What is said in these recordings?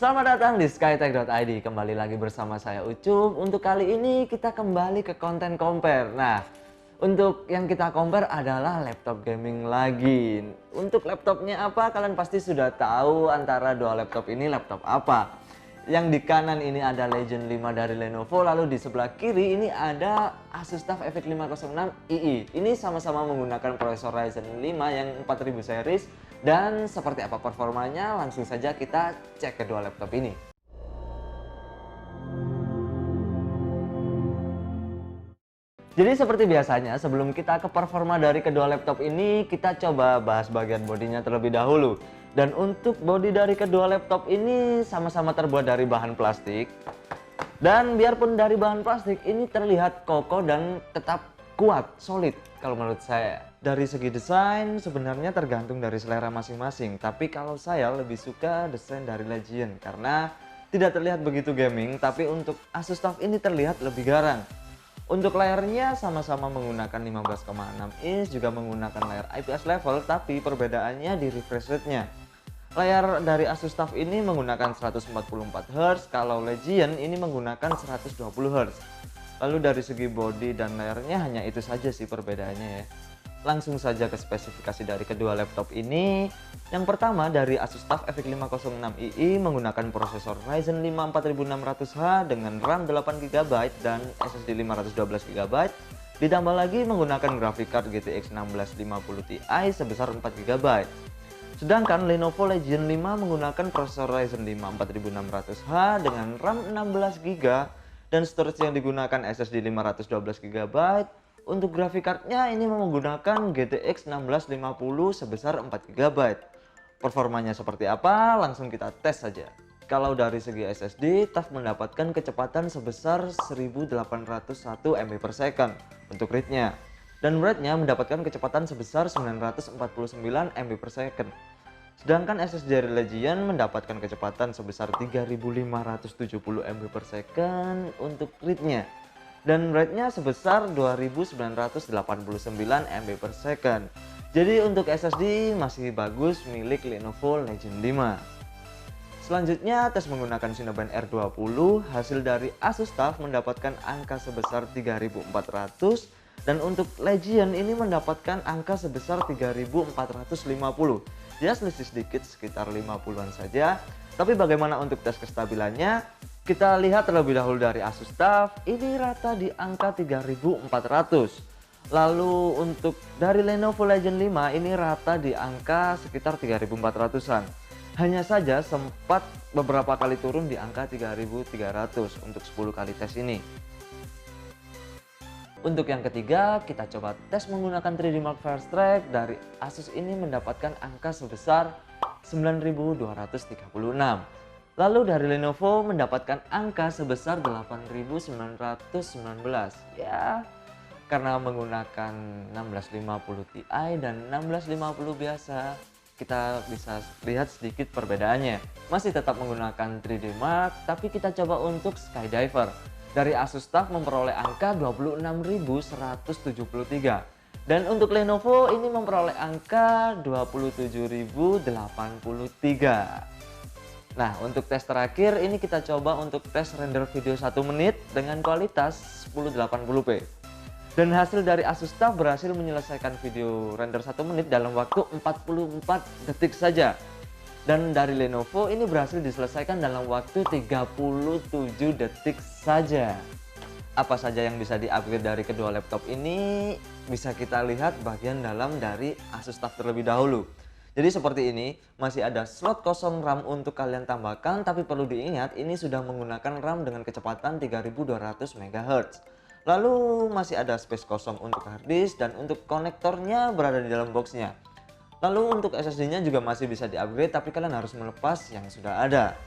Selamat datang di skytech.id. Kembali lagi bersama saya Ucup. Untuk kali ini kita kembali ke konten compare. Nah, untuk yang kita compare adalah laptop gaming lagi. Untuk laptopnya apa? Kalian pasti sudah tahu antara dua laptop ini laptop apa. Yang di kanan ini ada Legion 5 dari Lenovo, lalu di sebelah kiri ini ada Asus TUF FX506ii. Ini sama-sama menggunakan prosesor Ryzen 5 yang 4000 series. Dan seperti apa performanya, langsung saja kita cek kedua laptop ini. Jadi seperti biasanya, sebelum kita ke performa dari kedua laptop ini, kita coba bahas bagian bodinya terlebih dahulu. Dan untuk bodi dari kedua laptop ini sama-sama terbuat dari bahan plastik. Dan biarpun dari bahan plastik, ini terlihat kokoh dan tetap kuat, solid kalau menurut saya. Dari segi desain sebenarnya tergantung dari selera masing-masing, tapi kalau saya lebih suka desain dari Legion karena tidak terlihat begitu gaming, tapi untuk Asus TUF ini terlihat lebih garang. Untuk layarnya sama-sama menggunakan 15,6 inch, juga menggunakan layar IPS level, tapi perbedaannya di refresh rate-nya. Layar dari Asus TUF ini menggunakan 144 Hz, kalau Legion ini menggunakan 120 Hz. Lalu dari segi body dan layarnya hanya itu saja sih perbedaannya ya. Langsung saja ke spesifikasi dari kedua laptop ini. Yang pertama dari Asus TUF FX506ii menggunakan prosesor Ryzen 5 4600H dengan RAM 8GB dan SSD 512GB. Ditambah lagi menggunakan graphic card GTX 1650 Ti sebesar 4GB. Sedangkan Lenovo Legion 5 menggunakan prosesor Ryzen 5 4600H dengan RAM 16GB dan storage yang digunakan SSD 512GB. Untuk graphic cardnya ini menggunakan GTX 1650 sebesar 4GB. Performanya seperti apa? Langsung kita tes saja. Kalau dari segi SSD, TUF mendapatkan kecepatan sebesar 1801 MB per second untuk read-nya. Dan write-nya mendapatkan kecepatan sebesar 949 MB per second. Sedangkan SSD dari Legion mendapatkan kecepatan sebesar 3570 MB per second untuk read-nya. Dan rate-nya sebesar 2989 MB per second. Jadi untuk SSD masih bagus milik Lenovo Legion 5. Selanjutnya tes menggunakan Cinebench R20. Hasil dari Asus TUF mendapatkan angka sebesar 3400 dan untuk Legion ini mendapatkan angka sebesar 3450. Dia selisih sedikit sekitar 50-an saja. Tapi bagaimana untuk tes kestabilannya? Kita lihat terlebih dahulu dari Asus TUF, ini rata di angka 3400. Lalu untuk dari Lenovo Legion 5 ini rata di angka sekitar 3400-an. Hanya saja sempat beberapa kali turun di angka 3300 untuk 10 kali tes ini. Untuk yang ketiga, kita coba tes menggunakan 3D Mark Fast Track. Dari Asus ini mendapatkan angka sebesar 9236. Lalu dari Lenovo mendapatkan angka sebesar 8919. Ya, karena menggunakan 1650 Ti dan 1650 biasa, kita bisa lihat sedikit perbedaannya. Masih tetap menggunakan 3D Mark, tapi kita coba untuk Skydiver. Dari Asus TUF memperoleh angka 26173. Dan untuk Lenovo ini memperoleh angka 27083. Nah, untuk tes terakhir ini kita coba untuk tes render video 1 menit dengan kualitas 1080p. Dan hasil dari Asus TUF berhasil menyelesaikan video render 1 menit dalam waktu 44 detik saja. Dan dari Lenovo ini berhasil diselesaikan dalam waktu 37 detik saja. Apa saja yang bisa di-upgrade dari kedua laptop ini bisa kita lihat bagian dalam dari Asus TUF terlebih dahulu. Jadi seperti ini, masih ada slot kosong RAM untuk kalian tambahkan, tapi perlu diingat ini sudah menggunakan RAM dengan kecepatan 3200 MHz. Lalu masih ada space kosong untuk harddisk dan untuk konektornya berada di dalam boxnya. Lalu untuk SSD-nya juga masih bisa di-upgrade, tapi kalian harus melepas yang sudah ada.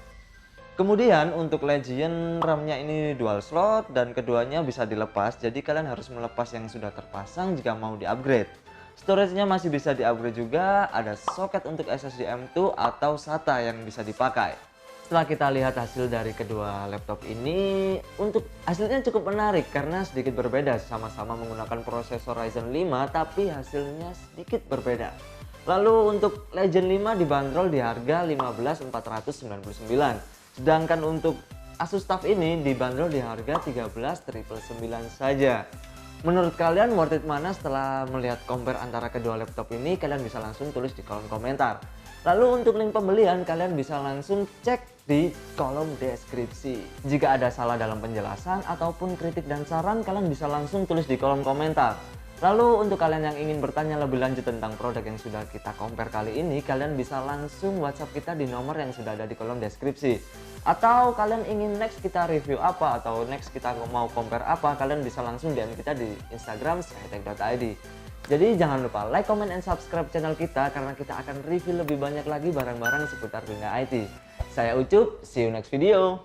Kemudian untuk Legion RAM-nya ini dual slot dan keduanya bisa dilepas, jadi kalian harus melepas yang sudah terpasang jika mau di-upgrade. Storage-nya masih bisa di-upgrade juga, ada soket untuk SSD M2 atau SATA yang bisa dipakai. Setelah kita lihat hasil dari kedua laptop ini, untuk hasilnya cukup menarik karena sedikit berbeda, sama-sama menggunakan prosesor Ryzen 5 tapi hasilnya sedikit berbeda. Lalu untuk Legion 5 dibanderol di harga 15.499. Sedangkan untuk Asus TUF ini dibanderol di harga 13.999 saja. Menurut kalian worth it mana setelah melihat compare antara kedua laptop ini? Kalian bisa langsung tulis di kolom komentar. Lalu untuk link pembelian kalian bisa langsung cek di kolom deskripsi. Jika ada salah dalam penjelasan ataupun kritik dan saran, kalian bisa langsung tulis di kolom komentar. Lalu untuk kalian yang ingin bertanya lebih lanjut tentang produk yang sudah kita compare kali ini, kalian bisa langsung WhatsApp kita di nomor yang sudah ada di kolom deskripsi. Atau kalian ingin next kita review apa atau next kita mau compare apa, kalian bisa langsung DM kita di Instagram skytech.id. Jadi jangan lupa like, comment, and subscribe channel kita karena kita akan review lebih banyak lagi barang-barang seputar dunia IT. Saya Ucup, see you next video.